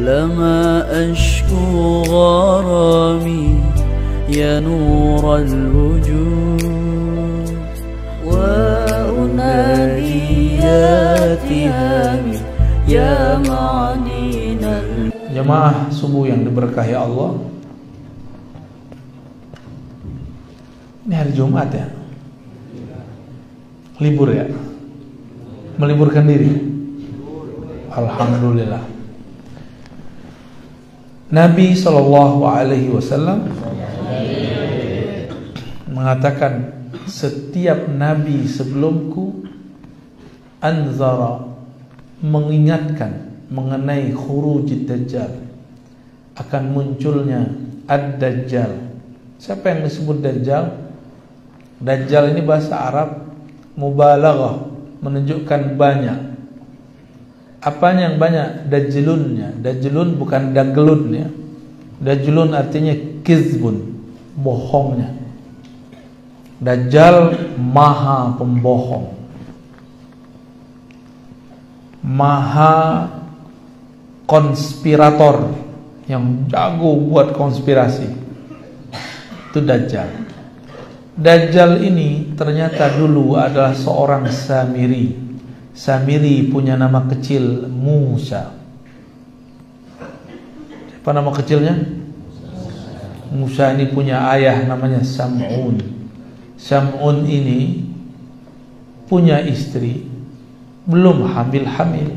لما أشكو غرامي يا نور الوجود وأنادي يا تهامي يا معدن. Jamaah subuh yang diberkahi Allah, ini hari Jumat ya, libur ya, meliburkan diri. Alhamdulillah. Nabi SAW mengatakan, setiap nabi sebelumku anzara, mengingatkan mengenai khurujid dajjal, akan munculnya ad-dajjal. Siapa yang disebut dajjal? Dajjal ini bahasa Arab mubalaghah, menunjukkan banyak. Apanya yang banyak? Dajjulunnya. Dajjulun bukan daglun ya. Dajjulun artinya kizbun, bohongnya. Dajjal maha pembohong, maha konspirator, yang jago buat konspirasi. Itu Dajjal. Dajjal ini ternyata dulu adalah seorang Samiri. Samiri punya nama kecil Musa. Apa nama kecilnya? Musa ini punya ayah namanya Sam'un. Sam'un ini punya istri, belum hamil-hamil.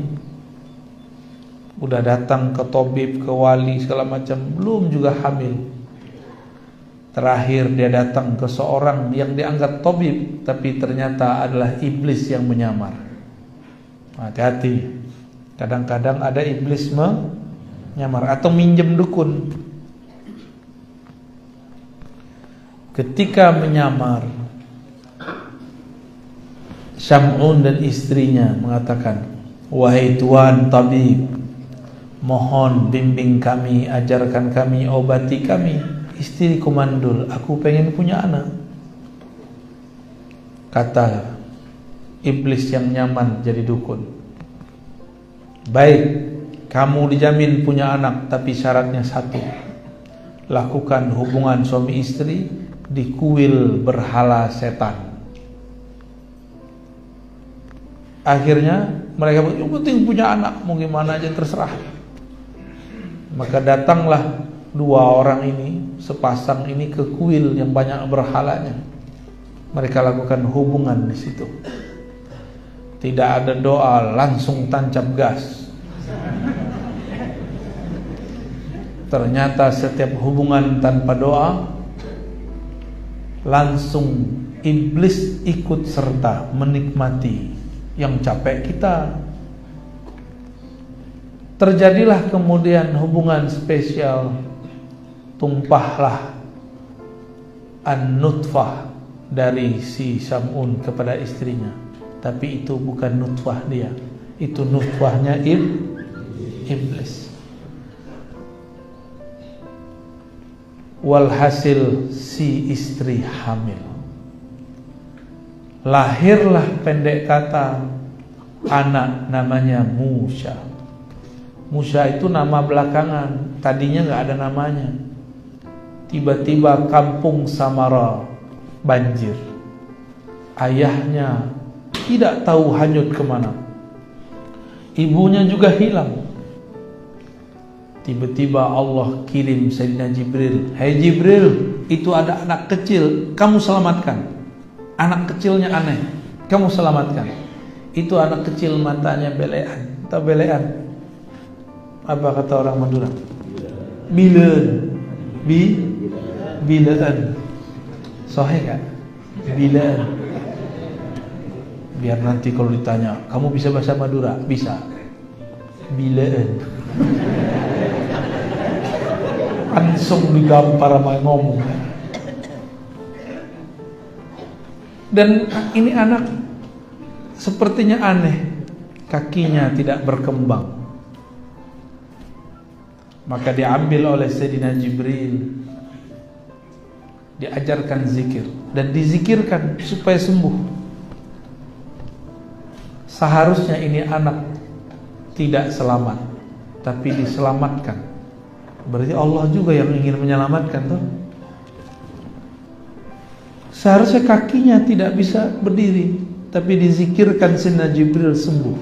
Udah datang ke tabib, ke wali segala macam, belum juga hamil. Terakhir dia datang ke seorang yang dianggap tabib, tapi ternyata adalah iblis yang menyamar. Hati-hati, kadang-kadang ada iblis menyamar atau minjem dukun. Ketika menyamar, Sam'un dan istrinya mengatakan, wahai tuan tabib, mohon bimbing kami, ajarkan kami, obati kami. Istriku mandul, aku pengen punya anak. Kata iblis yang nyaman jadi dukun, baik, kamu dijamin punya anak, tapi syaratnya satu, lakukan hubungan suami istri di kuil berhala setan. Akhirnya mereka yang penting punya anak, mau gimana aja terserah. Maka datanglah dua orang ini, sepasang ini, ke kuil yang banyak berhalanya. Mereka lakukan hubungan di situ. Tidak ada doa, langsung tancap gas. Ternyata setiap hubungan tanpa doa, langsung iblis ikut serta menikmati. Yang capek kita. Terjadilah kemudian hubungan spesial. Tumpahlah an-nutfah dari si Sam'un kepada istrinya. Tapi itu bukan nutfah dia, itu nutfahnya iblis. Walhasil si istri hamil. Lahirlah pendek kata anak namanya Musa. Musa itu nama belakangan, tadinya gak ada namanya. Tiba-tiba kampung Samara banjir. Ayahnya tidak tahu hanyut kemana. Ibunya juga hilang. Tiba-tiba Allah kirim Sayyidina Jibril. Hai Jibril, itu ada anak kecil, kamu selamatkan. Anak kecilnya aneh, kamu selamatkan. Itu anak kecil matanya belean. Tahu belean? Apa kata orang Madura? Bileun. Bileun. Sahih kan? Bileun. Biar nanti kalau ditanya, kamu bisa bahasa Madura? Bisa. Bileun. Langsung digampar sama ngomong. Dan ini anak sepertinya aneh, kakinya tidak berkembang. Maka diambil oleh Sayyidina Jibril, diajarkan zikir dan dizikirkan supaya sembuh. Seharusnya ini anak tidak selamat, tapi diselamatkan. Berarti Allah juga yang ingin menyelamatkan tuh. Seharusnya kakinya tidak bisa berdiri, tapi dizikirkan Sayyidina Jibril sembuh.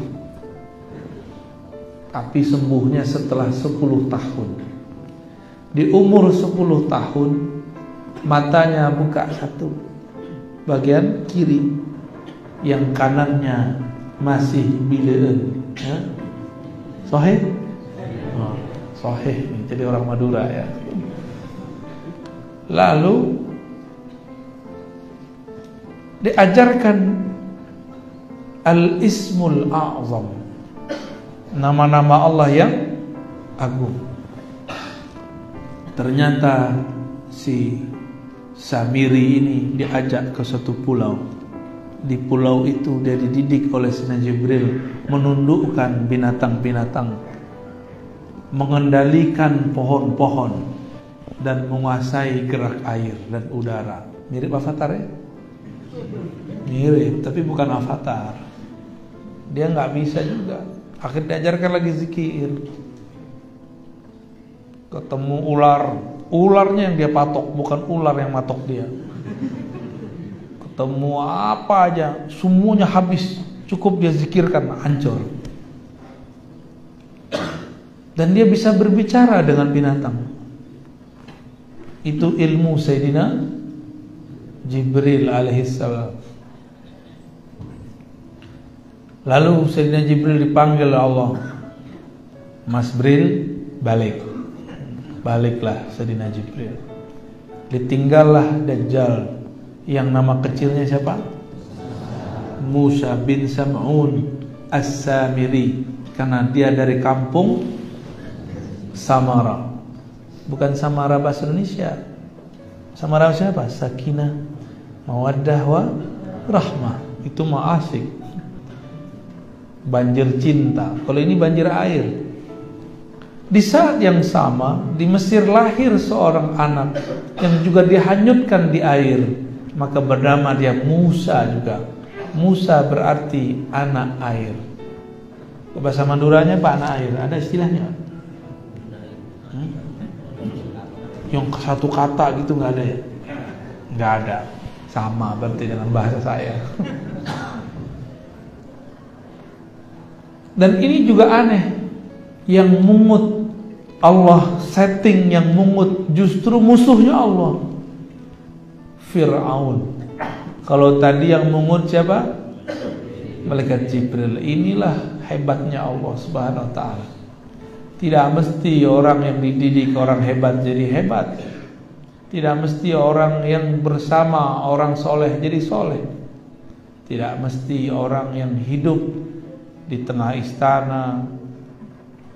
Tapi sembuhnya setelah 10 tahun. Di umur 10 tahun matanya buka satu, bagian kiri, yang kanannya masih bileun. Sahih? Oh, sahih. Jadi orang Madura ya. Lalu diajarkan Al-Ismul A'zam, nama-nama Allah yang agung. Ternyata si Samiri ini diajak ke suatu pulau. Di pulau itu dia dididik oleh Sayyidina Jibril menundukkan binatang-binatang, mengendalikan pohon-pohon, dan menguasai gerak air dan udara. Mirip Avatar ya? Mirip, tapi bukan Avatar. Dia nggak bisa juga. Akhirnya diajarkan lagi zikir. Ketemu ular, ularnya yang dia patok, bukan ular yang matok dia. Ketemu apa aja, semuanya habis, cukup dia zikirkan, hancur. Dan dia bisa berbicara dengan binatang. Itu ilmu Sayyidina Jibril alaihissalam. Lalu Sayyidina Jibril dipanggil Allah, Mas Bril, balik. Baliklah Sayyidina Jibril. Ditinggallah Dajjal, yang nama kecilnya siapa? Musa bin Sam'un As-Samiri, karena dia dari kampung Samara. Bukan Samara bahasa Indonesia. Samara siapa? Sakinah, mawaddah wa rahmah. Itu mah asik. Banjir cinta. Kalau ini banjir air. Di saat yang sama di Mesir lahir seorang anak yang juga dihanyutkan di air, maka bernama dia Musa juga. Musa berarti anak air. Bahasa Maduranya Pak anak air, ada istilahnya? Yang satu kata gitu nggak ada ya? Nggak ada. Sama berarti dengan bahasa saya. Dan ini juga aneh. Yang mungut Allah setting, yang mungut justru musuhnya Allah, Fir'aun. Kalau tadi yang mungut siapa? Malaikat Jibril. Inilah hebatnya Allah Subhanahu wa ta'ala. Tidak mesti orang yang dididik orang hebat jadi hebat. Tidak mesti orang yang bersama orang soleh jadi soleh. Tidak mesti orang yang hidup di tengah istana,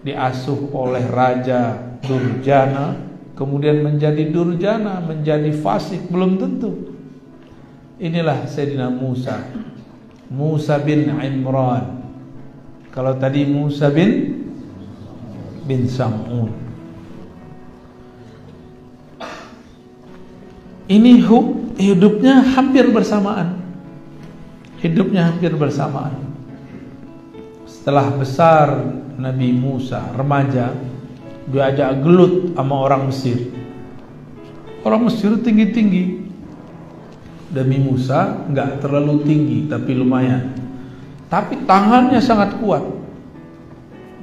diasuh oleh raja durjana, kemudian menjadi durjana, menjadi fasik, belum tentu. Inilah Sayyidina Musa, Musa bin Imran. Kalau tadi Musa bin Sam'un. Ini hidupnya hampir bersamaan. Hidupnya hampir bersamaan. Setelah besar Nabi Musa, remaja, diajak gelut sama orang Mesir. Orang Mesir tinggi-tinggi. Nabi Musa nggak terlalu tinggi, tapi lumayan. Tapi tangannya sangat kuat.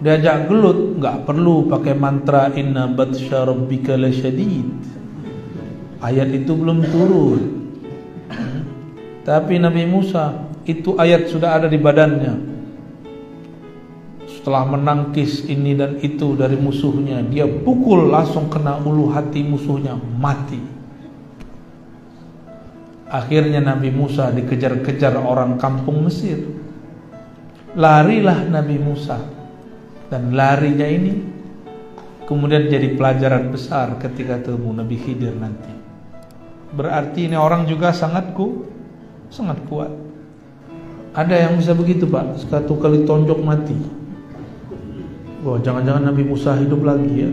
Diajak gelut, nggak perlu pakai mantra inna batsya rabbika lasyadid. Ayat itu belum turun. Tapi Nabi Musa, itu ayat sudah ada di badannya. Setelah menangkis ini dan itu dari musuhnya, dia pukul langsung kena ulu hati musuhnya, mati. Akhirnya Nabi Musa dikejar-kejar orang kampung Mesir. Larilah Nabi Musa. Dan larinya ini kemudian jadi pelajaran besar ketika ketemu Nabi Khidir nanti. Berarti ini orang juga sangat kuat. Ada yang bisa begitu Pak, satu kali tonjok mati. Wah, jangan-jangan Nabi Musa hidup lagi ya.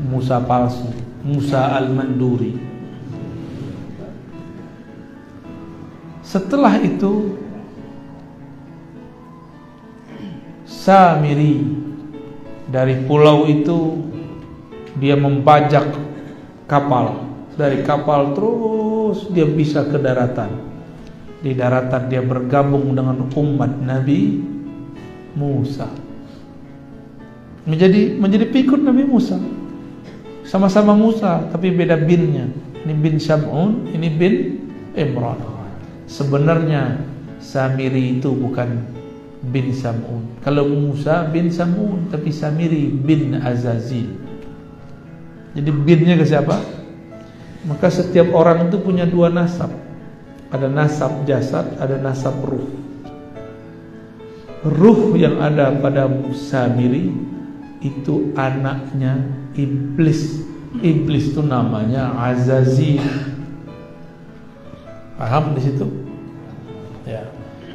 Musa palsu, Musa al-Manduri. Setelah itu Samiri Dari pulau itu dia membajak kapal. Dari kapal terus dia bisa ke daratan. Di daratan dia bergabung dengan umat Nabi Musa. Menjadi pengikut Nabi Musa. Sama-sama Musa tapi beda binnya. Ini bin Sam'un, ini bin Imran. Sebenarnya Samiri itu bukan bin Sam'un. Kalau Musa bin Sam'un, tapi Samiri bin Azazil. Jadi binnya ke siapa? Maka setiap orang itu punya dua nasab. Ada nasab jasad, ada nasab ruh. Ruh yang ada pada Samiri itu anaknya iblis. Iblis itu namanya Azazil. Paham di situ? Ya.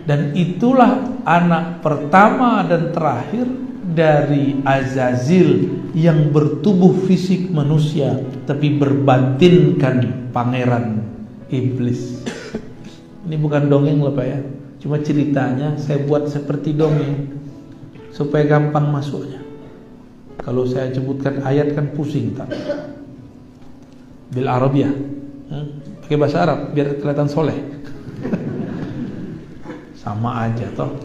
Dan itulah anak pertama dan terakhir dari Azazil yang bertubuh fisik manusia tapi berbatinkan pangeran iblis. Ini bukan dongeng loh Pak ya. Cuma ceritanya saya buat seperti dongeng supaya gampang masuknya. Kalau saya sebutkan ayat kan pusing tak? Bil Arabiyah, pakai bahasa Arab biar kelihatan soleh. Sama aja toh.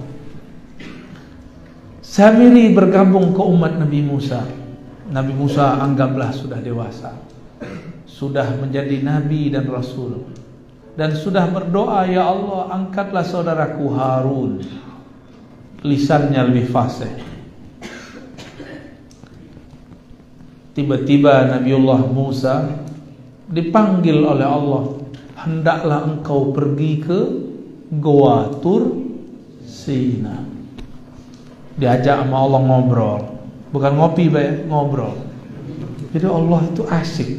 Samiri bergabung ke umat Nabi Musa. Nabi Musa anggaplah sudah dewasa, sudah menjadi nabi dan rasul, dan sudah berdoa, ya Allah angkatlah saudaraku Harun, lisannya lebih fasih. Tiba-tiba Nabiullah Musa dipanggil oleh Allah, hendaklah engkau pergi ke Goa Tur Sina. Diajak sama Allah ngobrol, bukan ngopi Pak ya, ngobrol. Jadi Allah itu asik,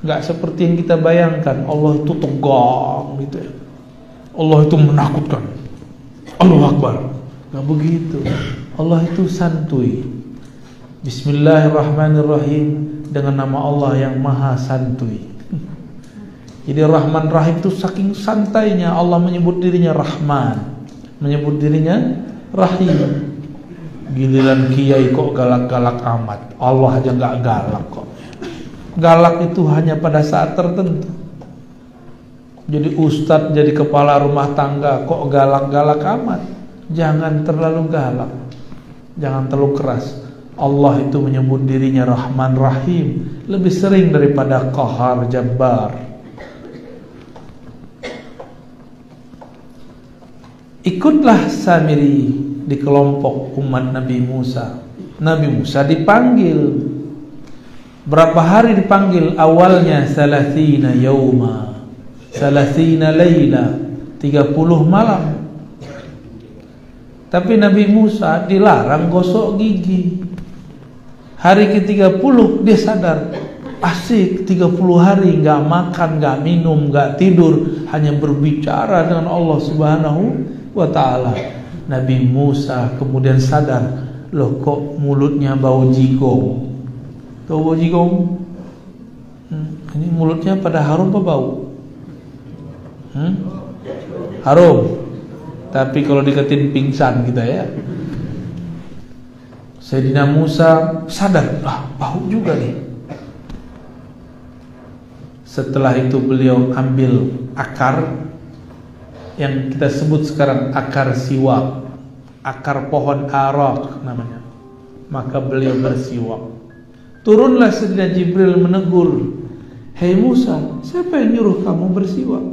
nggak seperti yang kita bayangkan. Allah itu tegang gitu ya, Allah itu menakutkan, Allahu Akbar. Nggak begitu. Allah itu santuy. Bismillahirrahmanirrahim, dengan nama Allah yang maha santuy. Jadi Rahman Rahim itu saking santainya Allah menyebut dirinya Rahman, menyebut dirinya Rahim. Giliran kiai kok galak-galak amat. Allah aja nggak galak kok. Galak itu hanya pada saat tertentu. Jadi ustadz, jadi kepala rumah tangga kok galak-galak amat. Jangan terlalu galak, jangan terlalu keras. Allah itu menyebut dirinya Rahman Rahim lebih sering daripada Qahar Jabbar. Ikutlah Samiri di kelompok umat Nabi Musa. Nabi Musa dipanggil. Berapa hari dipanggil? Awalnya 30 yauma, 30 laila, 30 malam. Tapi Nabi Musa dilarang gosok gigi. Hari ke-30 dia sadar, asik 30 hari gak makan, gak minum, gak tidur, hanya berbicara dengan Allah Subhanahu wa ta'ala. Nabi Musa kemudian sadar, loh kok mulutnya bau jigong. Tahu bau jigong? Ini mulutnya pada harum apa bau? Harum. Tapi kalau diketin pingsan kita ya. Sayyidina Musa sadar, bau juga nih. Setelah itu beliau ambil akar yang kita sebut sekarang akar siwak, akar pohon arak namanya. Maka beliau bersiwak. Turunlah Sayyidina Jibril menegur, hei Musa, siapa yang nyuruh kamu bersiwak?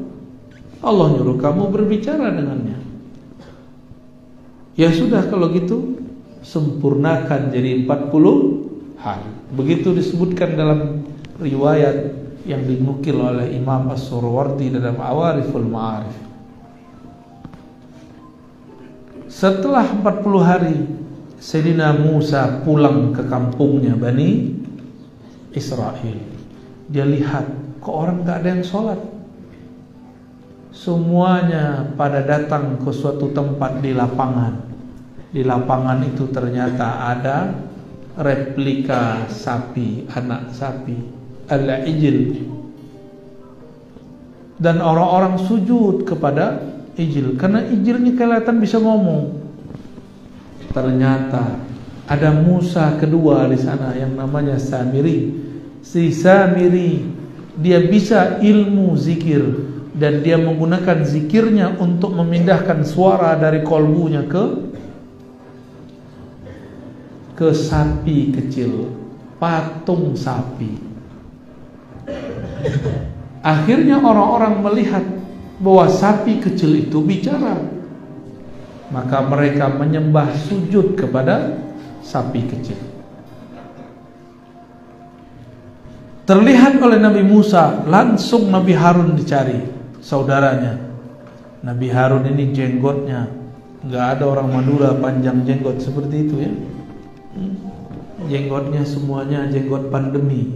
Allah nyuruh kamu berbicara dengannya. Ya sudah kalau gitu, sempurnakan jadi 40 hari. Begitu disebutkan dalam riwayat yang dinukil oleh Imam As-Surwardi dalam Awariful Ma'arif. Setelah 40 hari Sayyidina Musa pulang ke kampungnya Bani Israel. Dia lihat kok orang gak ada yang sholat. Semuanya pada datang ke suatu tempat di lapangan. Di lapangan itu ternyata ada replika sapi, anak sapi, al-ijil. Dan orang-orang sujud kepada ijil, karena ijil ini kelihatan bisa ngomong. Ternyata Ada Musa kedua di sana yang namanya Samiri. Si Samiri dia bisa ilmu zikir dan dia menggunakan zikirnya untuk memindahkan suara dari kolbunya ke sapi kecil, patung sapi. Akhirnya orang-orang melihat bahwa sapi kecil itu bicara, maka mereka menyembah sujud kepada sapi kecil. Terlihat oleh Nabi Musa, langsung Nabi Harun dicari saudaranya. Nabi Harun ini jenggotnya, nggak ada orang Madura panjang jenggot seperti itu ya. Jenggotnya semuanya jenggot pandemi,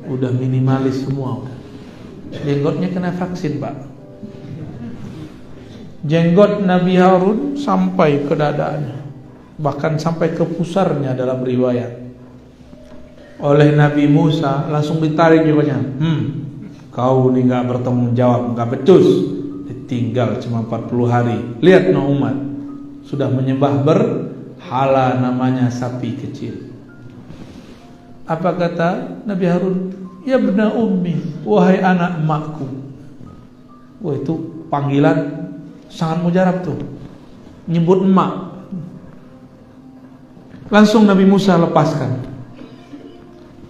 udah minimalis semua. Jenggotnya kena vaksin Pak. Jenggot Nabi Harun sampai ke dadanya, bahkan sampai ke pusarnya dalam riwayat. Oleh Nabi Musa langsung ditarik jenggotnya. Kau nih gak bertanggung jawab, gak becus. Ditinggal cuma 40 hari. Lihat no umat, sudah menyembah berhala namanya sapi kecil. Apa kata Nabi Harun? Ya bena ummi, wahai anak emakku. Wah, itu panggilan sangat mujarab tuh, nyebut emak. Langsung Nabi Musa lepaskan.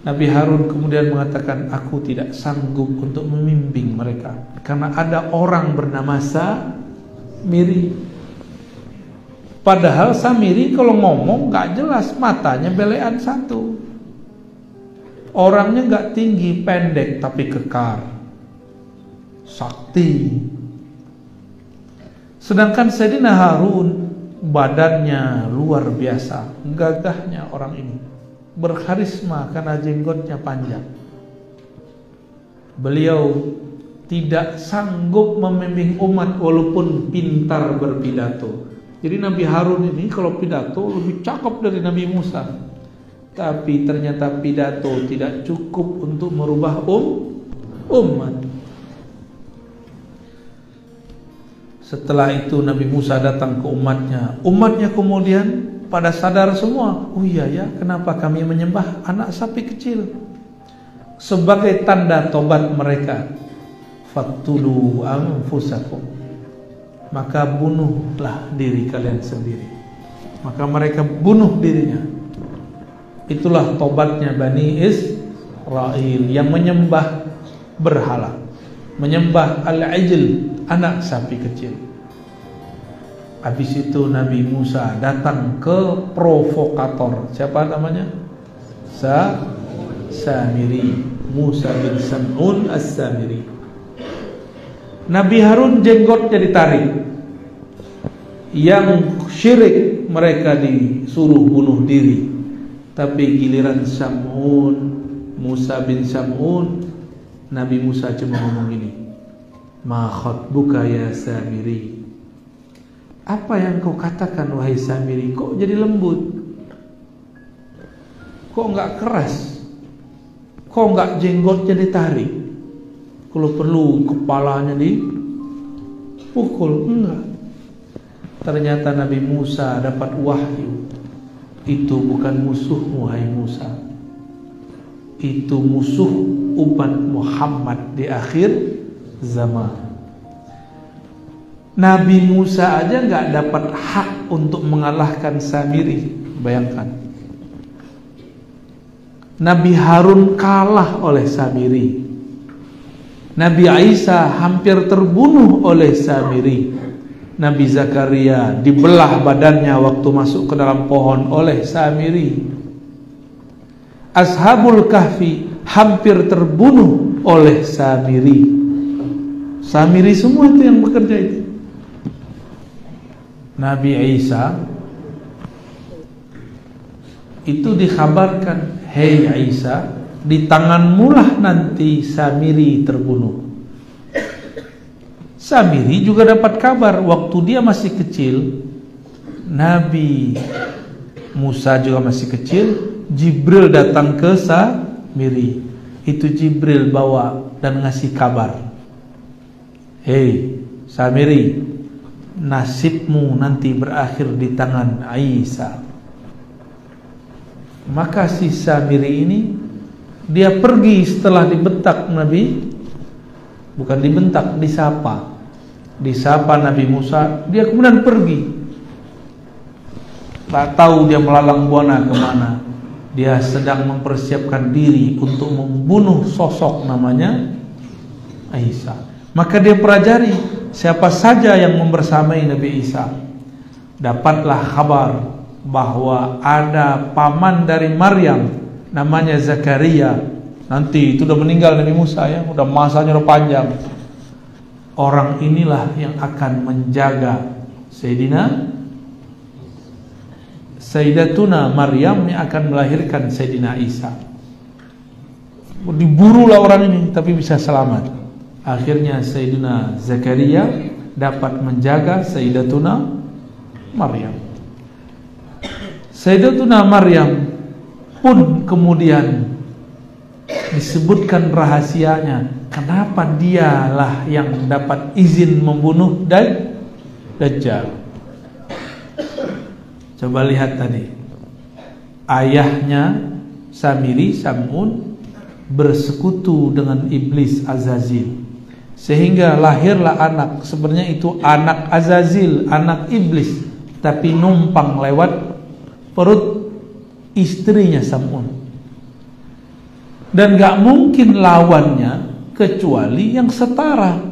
Nabi Harun kemudian mengatakan, aku tidak sanggup untuk membimbing mereka karena ada orang bernama Samiri. Padahal Samiri kalau ngomong gak jelas, matanya belean satu. Orangnya gak tinggi, pendek, tapi kekar, sakti. Sedangkan Sayyidina Harun badannya luar biasa, gagahnya orang ini, berkarisma karena jenggotnya panjang. Beliau tidak sanggup membimbing umat walaupun pintar berpidato. Jadi Nabi Harun ini kalau pidato lebih cakep dari Nabi Musa. Tapi ternyata pidato tidak cukup untuk merubah umat. Setelah itu Nabi Musa datang ke umatnya. Umatnya kemudian pada sadar semua, oh iya ya, kenapa kami menyembah anak sapi kecil? Sebagai tanda tobat mereka, faqtulu anfusakum, maka bunuhlah diri kalian sendiri. Maka mereka bunuh dirinya. Itulah tobatnya Bani Israel yang menyembah berhala, menyembah al-ijl, anak sapi kecil. Habis itu Nabi Musa datang ke provokator. Siapa namanya? Samiri, Musa bin Sam'un as-Samiri. Nabi Harun jenggotnya ditarik. Yang syirik mereka disuruh bunuh diri. Tapi giliran Sam'un, Musa bin Sam'un, Nabi Musa cuma ngomong gini, ma khatbuka ya Samiri, apa yang kau katakan wahai Samiri? Kok jadi lembut? Kok enggak keras? Kok enggak jenggotnya ditarik? Kalau perlu kepalanya dipukul? Enggak. Ternyata Nabi Musa dapat wahyu. Itu bukan musuhmu hai Musa. Itu musuh umat Muhammad di akhir zaman. Nabi Musa aja gak dapat hak untuk mengalahkan Samiri. Bayangkan, Nabi Harun kalah oleh Samiri. Nabi Isa hampir terbunuh oleh Samiri. Nabi Zakaria dibelah badannya waktu masuk ke dalam pohon oleh Samiri. Ashabul Kahfi hampir terbunuh oleh Samiri. Samiri semua itu yang bekerja itu. Nabi Isa itu dikhabarkan, hei Isa, di tanganmu lah nanti Samiri terbunuh. Samiri juga dapat kabar waktu dia masih kecil. Nabi Musa juga masih kecil. Jibril datang ke Samiri. Itu Jibril bawa dan ngasih kabar, hei Samiri, nasibmu nanti berakhir di tangan Isa. Maka si Samiri ini dia pergi setelah dibentak Nabi, bukan dibentak, disapa Nabi Musa, dia kemudian pergi. Tak tahu dia melalang buana kemana. Dia sedang mempersiapkan diri untuk membunuh sosok namanya Isa. Maka dia pelajari siapa saja yang membersamai Nabi Isa. Dapatlah kabar bahwa ada paman dari Maryam namanya Zakaria. Nanti itu udah meninggal Nabi Musa ya, udah masanya udah panjang. Orang inilah yang akan menjaga Sayyidatuna Maryam yang akan melahirkan Sayyidina Isa. Diburulah orang ini tapi bisa selamat. Akhirnya Sayyidina Zakaria dapat menjaga Sayyidatuna Maryam. Sayyidatuna Maryam pun kemudian disebutkan rahasianya, kenapa dialah yang dapat izin membunuh Dajjal. Coba lihat tadi, ayahnya Samiri, Sam'un, bersekutu dengan iblis Azazil, sehingga lahirlah anak. Sebenarnya itu anak Azazil, anak iblis, tapi numpang lewat perut istrinya Sam'un. Dan gak mungkin lawannya kecuali yang setara.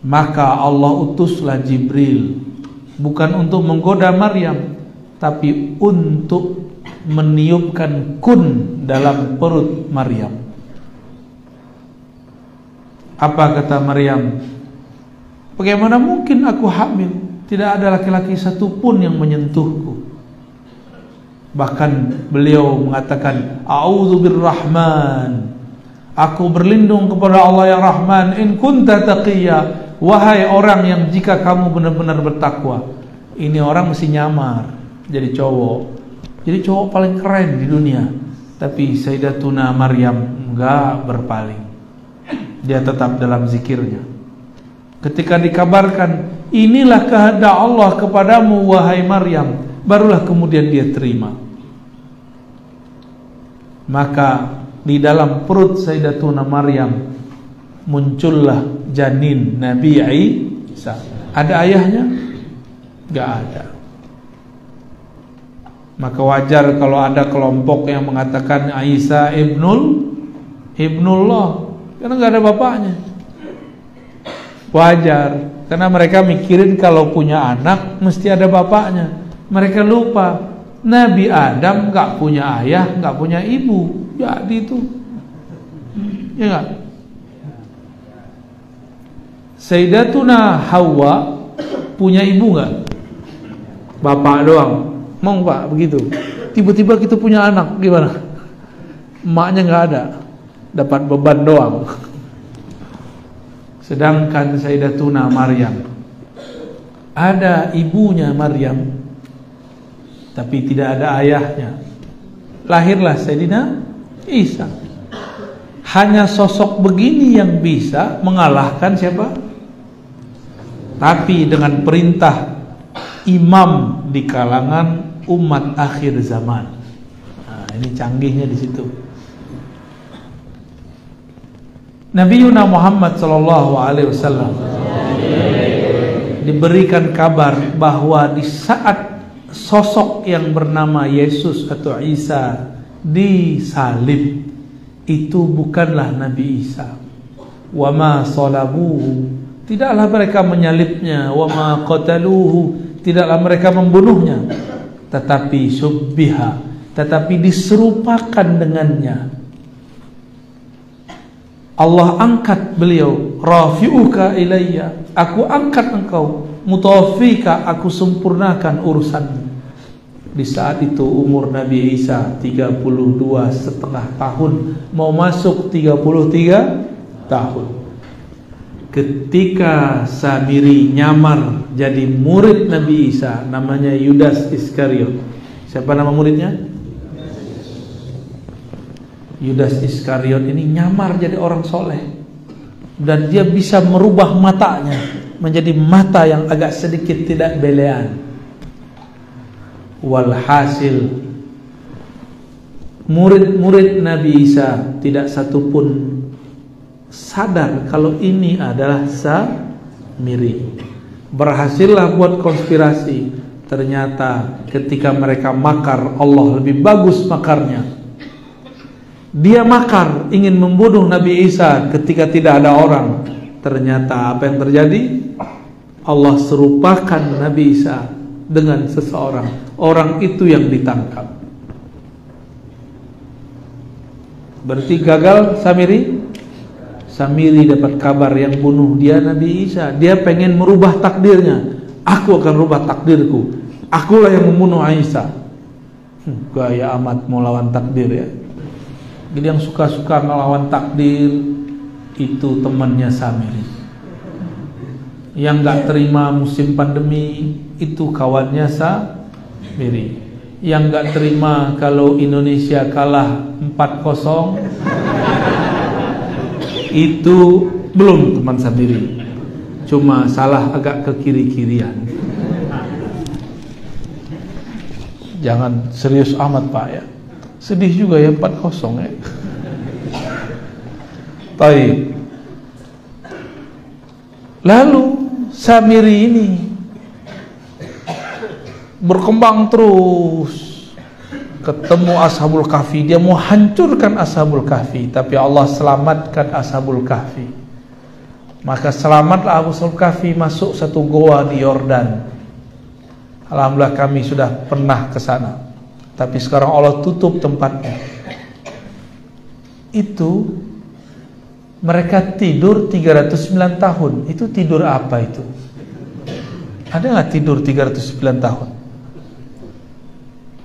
Maka Allah utuslah Jibril, bukan untuk menggoda Maryam, tapi untuk meniupkan kun dalam perut Maryam. Apa kata Maryam? Bagaimana mungkin aku hamil? Tidak ada laki-laki satupun yang menyentuhku. Bahkan beliau mengatakan, A'udzu birrahman, aku berlindung kepada Allah yang Rahman, in kunta taqiyya, wahai orang yang jika kamu benar-benar bertakwa. Ini orang mesti nyamar jadi cowok. Jadi cowok paling keren di dunia. Tapi Sayyidatuna Maryam enggak berpaling. Dia tetap dalam zikirnya. Ketika dikabarkan, inilah kehendak Allah kepadamu wahai Maryam, barulah kemudian dia terima. Maka di dalam perut Sayyidatuna Maryam muncullah janin Nabi Isa. Ada ayahnya? Gak ada. Maka wajar kalau ada kelompok yang mengatakan Isa ibnullah, karena gak ada bapaknya. Wajar, karena mereka mikirin kalau punya anak mesti ada bapaknya. Mereka lupa Nabi Adam gak punya ayah, gak punya ibu. Jadi itu, ya gak? Sayyidatuna Hawa punya ibu gak? Bapak doang. Mau Pak begitu? Tiba-tiba kita punya anak, gimana? Emaknya gak ada, dapat beban doang. Sedangkan Sayyidatuna Maryam ada ibunya Maryam, tapi tidak ada ayahnya. Lahirlah Sayyidina Isa. Hanya sosok begini yang bisa mengalahkan siapa? Tapi dengan perintah imam di kalangan umat akhir zaman. Nah, ini canggihnya di situ. Nabiuna Muhammad SAW diberikan kabar bahwa di saat sosok yang bernama Yesus atau Isa disalib, itu bukanlah Nabi Isa. Wa ma salabuhu, tidaklah mereka menyalibnya. Wa ma qataluhu, tidaklah mereka membunuhnya. Tetapi subbiha, tetapi diserupakan dengannya. Allah angkat beliau, rafi'uka ilayya, aku angkat engkau, mutawafika, aku sempurnakan urusanmu. Di saat itu umur Nabi Isa 32,5 tahun, mau masuk 33 tahun. Ketika Samiri nyamar jadi murid Nabi Isa, namanya Yudas Iskariot. Siapa nama muridnya? Yudas Iskariot ini nyamar jadi orang soleh. dan dia bisa merubah matanya menjadi mata yang agak sedikit tidak belean. Walhasil murid-murid Nabi Isa tidak satupun sadar kalau ini adalah Samiri. Berhasillah buat konspirasi. Ternyata ketika mereka makar, Allah lebih bagus makarnya. Dia makar ingin membunuh Nabi Isa ketika tidak ada orang. Ternyata apa yang terjadi? Allah serupakan Nabi Isa dengan seseorang. Orang itu yang ditangkap. Berarti gagal Samiri? Samiri dapat kabar yang bunuh dia Nabi Isa. Dia pengen merubah takdirnya. Aku akan rubah takdirku. Akulah yang membunuh Isa. Gaya amat mau lawan takdir ya. Jadi yang suka-suka melawan takdir itu temannya Samiri. Yang gak terima musim pandemi itu kawannya Samiri. Yang gak terima kalau Indonesia kalah 4-0 itu belum teman Samiri. Cuma salah agak ke kiri-kirian. Jangan serius amat Pak ya. Sedih juga ya 4-0 ya. Baik. Lalu Samiri ini berkembang terus. Ketemu Ashabul Kahfi, dia mau hancurkan Ashabul Kahfi, tapi Allah selamatkan Ashabul Kahfi. Maka selamatlah Ashabul Kahfi masuk satu goa di Yordan. Alhamdulillah kami sudah pernah ke sana. Tapi sekarang Allah tutup tempatnya. Itu mereka tidur 309 tahun. Itu tidur apa itu? Ada nggak tidur 309 tahun?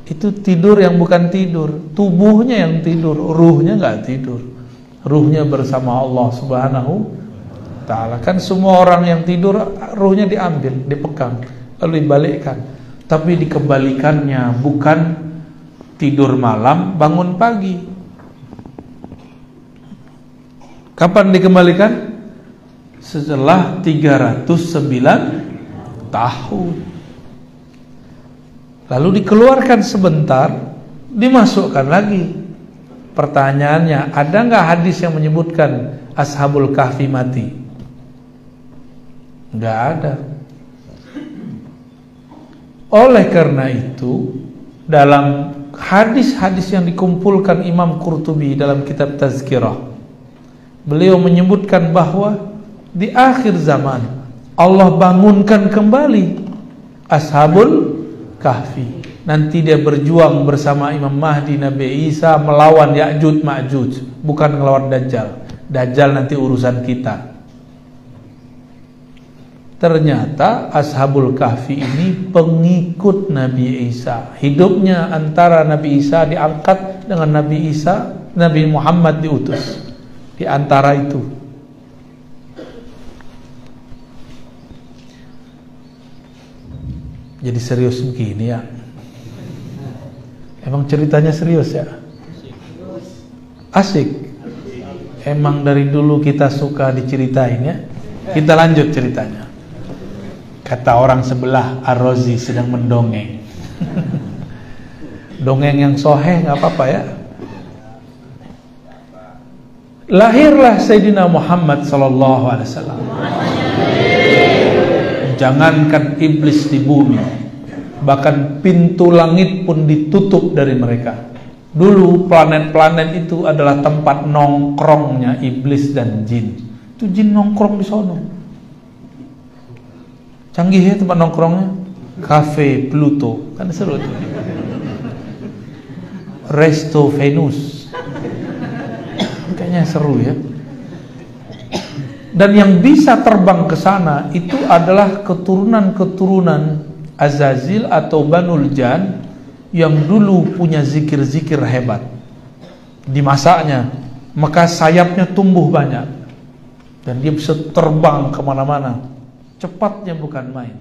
Itu tidur yang bukan tidur. Tubuhnya yang tidur, ruhnya nggak tidur. Ruhnya bersama Allah Subhanahu wa Ta'ala. Kan semua orang yang tidur ruhnya diambil, dipegang, lalu dibalikkan. Tapi dikembalikannya bukan tidur malam, bangun pagi. Kapan dikembalikan? Setelah 309 tahun. Lalu dikeluarkan sebentar, dimasukkan lagi. Pertanyaannya, ada nggak hadis yang menyebutkan Ashabul Kahfi mati? Nggak ada. Oleh karena itu, dalam hadis-hadis yang dikumpulkan Imam Qurtubi dalam kitab Tazkirah, beliau menyebutkan bahwa di akhir zaman Allah bangunkan kembali Ashabul Kahfi. Nanti dia berjuang bersama Imam Mahdi, Nabi Isa melawan Ya'juj Ma'juj, bukan melawan Dajjal. Dajjal nanti urusan kita. Ternyata Ashabul Kahfi ini pengikut Nabi Isa. Hidupnya antara Nabi Isa diangkat dengan Nabi Isa, Nabi Muhammad diutus. Di antara itu. Jadi serius begini ya. Emang ceritanya serius ya? Asik. Emang dari dulu kita suka diceritain ya. Kita lanjut ceritanya. Kata orang sebelah, Ar-Razi sedang mendongeng. Dongeng yang soheh gak apa-apa ya. Lahirlah Sayyidina Muhammad SAW. Jangankan iblis di bumi, bahkan pintu langit pun ditutup dari mereka. Dulu planet-planet itu adalah tempat nongkrongnya iblis dan jin. Itu jin nongkrong di sono. Canggih ya tempat nongkrongnya. Cafe Pluto, kan seru itu. Resto Venus, kayaknya seru ya. Dan yang bisa terbang ke sana itu adalah keturunan-keturunan Azazil atau Banul Jan yang dulu punya zikir-zikir hebat. Dimasaknya, maka sayapnya tumbuh banyak dan dia bisa terbang kemana-mana. Cepatnya bukan main.